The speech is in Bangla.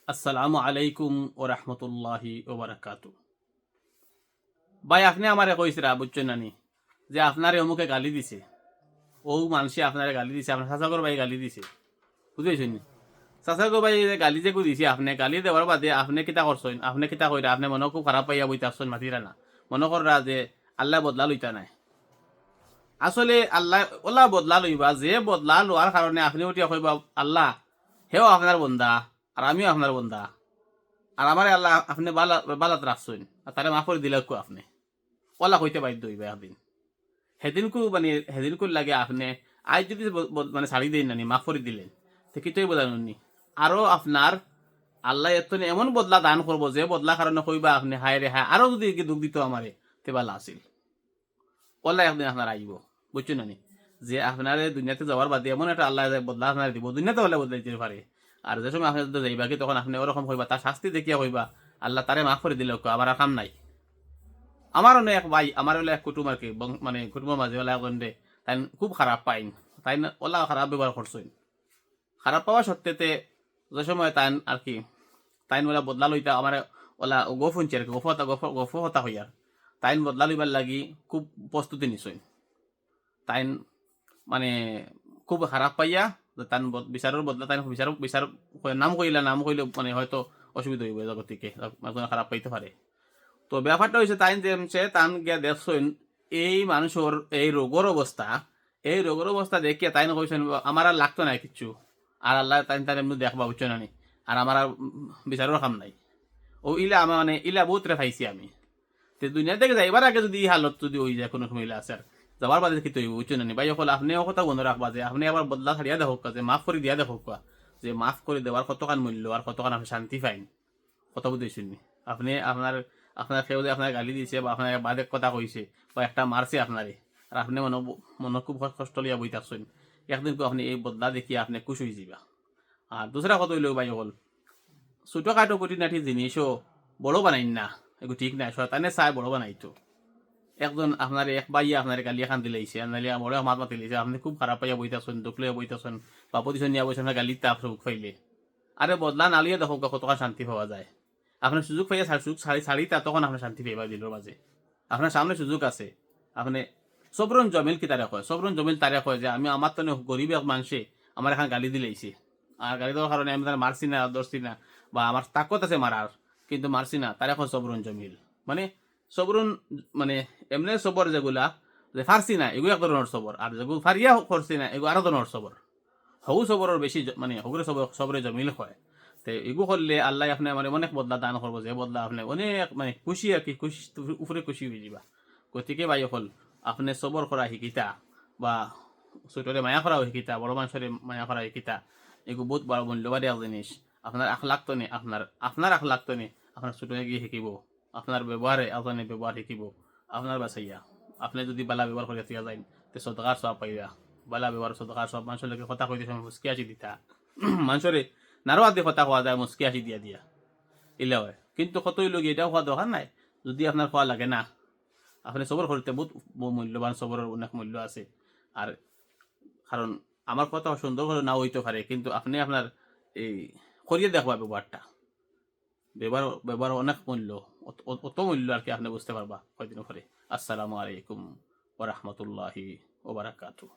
আসসালামু আলাইকুম ও রহমতুল্লাহি ও বারাকাতু। ভাই আপনি আমারে কইছিরা বুঝছেন নানি যে আপনারে অমুকে গালি দিছে, ও মানুষে আপনারে গালি দিছে, আপনার চাচাগর ভাই গালি দিছে, বুঝেছেন নি? চাচাগর ভাই যে গালি যে দিছে, আপনি গালি দেওয়ার বাদে আপনি কিতা করছেন, আপনি কিতা কইরা আপনি মনে খুব খারাপ পাইয়া বইতে আসছেন মাতিরা না, মনে কররা যে আল্লাহ বদলা লইতা নাই। আসলে আল্লাহ ওলা বদলা লইবা, যে বদলা লোৱাৰ কারণে আপনি উঠিয়া কইবা আল্লাহ হেও আপনার বন্দা আর আমিও আপনার বন্দা, আর আমার আল্লাহ আপনি বালাত রাখছেন আর তারা মাফ করে দিলে আপনি ওলা কইতে বাধ্য হইবে একদিন। সেদিনকু মানে সেদিনকু লাগে আপনি আজ যদি মানে ছাড়ি দেন নানি মাফ করে দিলেন তো কিতই বোঝানি আরো আপনার আল্লাহ এত এমন বদলা দান করবো যে বদলা কারণে কইবা আপনি হায় রে হায় আরো যদি দুঃখ দিত আমারে তে বালা আছিল। ওলা একদিন আপনার আইব, বুঝছো নানি? যে আপনার দুনিয়াতে যাওয়ার বাদে এমন একটা আল্লাহ বদলা আপনার দিব, দুনিয়াতে হলে বদলাই দিতে পারে। আর যে সময় আপনি যদি যাইবা কি তখন আপনি ওরকম কইবা, তার শাস্তি দেখিয়া কইবা আল্লাহ তারে মাফ করে দিলে আমার আর কাম নাই। আমার অনেক এক ভাই, আমার হলে এক কুটুম আর কি, মানে কুটুমের মাঝে হলে এখন দে তাই খুব খারাপ পাইন, তাই ওলা খারাপ ব্যবহার করছেন। খারাপ পাওয়া সত্ত্বেতে যে সময় তাই আর কি তাইন ওলা বদলা লইতা আমার ওলা গফ শুনছে আর কি, গফ হতা হইয়া তাইন বদলা লইবার লাগি খুব প্রস্তুতি নিছই। তাইন মানে খুব খারাপ পাইয়া তান বিচারের বদলা তাই বিচার নাম কইলা, নাম কইলে মানে হয়তো অসুবিধা হইব জগতিকে, খারাপ পাইতে পারে। তো ব্যাপারটা হয়েছে তাই যে তান গিয়া দেখছেন এই মানুষের এই রোগের অবস্থা, এই রোগের অবস্থা দেখিয়া তাই কইছেন আমার আর লাগতো না কিচ্ছু, আর আল্লাহ তাই তার এমনি দেখবা বুঝছো না নি, আর আমার আর বিচারের কাম নাই। ও ইলা আমার মানে ইলা বহুত রে পাইছি আমি। তো দুনিয়া থেকে যাইবার আগে যদি এই হালত যদি হয়ে যায় কোনো মহিলা আছে আর যাবার বাদে কি তৈব বুঝছো না নি ভাই, সকল আপনিও কথা বন্ধ রাখবা যে আপনি আবার বদলা ছাড়িয়া দেখোক, যে মাফ করে দিয়া দেখোক, যে মাফ করে দেওয়ার কতখান মূল্য আর কতখান আপনি শান্তি পাইন। কথা বুঝেছেন নি? আপনি আপনার আপনার কেউ যে আপনার গালি দিয়েছে বা আপনার বাদে কথা কইছে বা একটা মারছে আপনারে, আর আপনি মনে খুব কষ্ট লিয়া বই থাকছেন, একদিন আপনি এই বদলা দেখিয়ে আপনি খুশ হয়ে যাবা। আর দুসরা কথা হইলেও ভাই হল ছোটখাটো খুঁটিনাটি জিনিসও বড় বানাইন না, এগুলো ঠিক নাই, শয়তানে চায় বড় বানাইতো। একজন আপনার এক বাইয়া আপনার গালি এখান দিলাইছে, নাহলে বড় মাত মাতি লাইছে, আপনি খুব খারাপ পাইয়া বইতাছেন, দুঃখ লইয়া বইতাছেন বা পজিশন নিয়ে বসে আপনার গালির তাপ সুখ পাইলে, আরে বদলা নালিয়ে দেখো কতটা শান্তি পাওয়া যায়। আপনার সুযোগ পাইয়া শাড়ি তা তখন আপনার শান্তি পাইবা দিলের মাঝে, আপনার সামনে সুযোগ আছে। আপনি সবরন জমিল কি তারা কয়, সবরন জমিল তারা কয় যে আমি আমার তো গরিব এক মানুষে আমার এখন গালি দিলাইছে, আর গালি দেওয়ার কারণে আমি তারা মারছি না, ধরছি না, বা আমার তাকত আছে মারার কিন্তু মারছি না, তারা এখন সবরন জমিল। মানে সবরন মানে এমনি সবর যেগুলা যে ফারছি না এগুলো এক ধরনের সবর, আর যেগুলো ফারিয়া করছি না এগুলো আরো ধরনের সবর। হউ সবরের বেশি মানে হগুরে সবরে জমিল হয়। তো এগু করলে আল্লাহ আপনি আমার অনেক বদলা দান করবো, যে বদলা আপনি অনেক মানে খুশি আর কি, খুশি উপরে খুশি হয়ে যাবা। গতিকে ভাই হল আপনি সবর করা শিকিতা বা ছোটরে মায়া করাও শিকিতা, বড় মানুষের মায়া করা শিকিতা, এগু বহুত বড় মূল্যবাদী এক জিনিস। আপনার আখলাক তো নেই, আপনার আখলাক তো নেই, আপনার ছোটরে গিয়ে শিকিব, আপনার ব্যবহারে আপনার ব্যবহার শিকিব, আপনার বাসাইয়া আপনি যদি বালা ব্যবহার করিয়া থেকে যায় তো সদকার সব পাইবা। বালা ব্যবহার সদকার সব মানুষের লোকের কথা কইতে সময় মুসকি আসি দিতা, মানুষরে নারো আদি কথা কোয়া যায় মুসকি আসি দিয়া দিয়া ইলা হয়, কিন্তু কতই লোক এটাও খাওয়া দরকার নাই। যদি আপনার খাওয়া লাগে না, আপনি সবর করতে বহুত মূল্যবান, সবরের অনেক মূল্য আছে। আর কারণ আমার কথা সুন্দর করে না হইতে পারে, কিন্তু আপনি আপনার এই করিয়ে দেখবা ব্যবহারটা, ব্যবহার অনেক মূল্য, অত মূল্য আর কি আপনি বুঝতে পারবা কয়দিন পরে। আসসালামু আলাইকুম ওয়া রাহমাতুল্লাহি ওয়া বারাকাতুহু।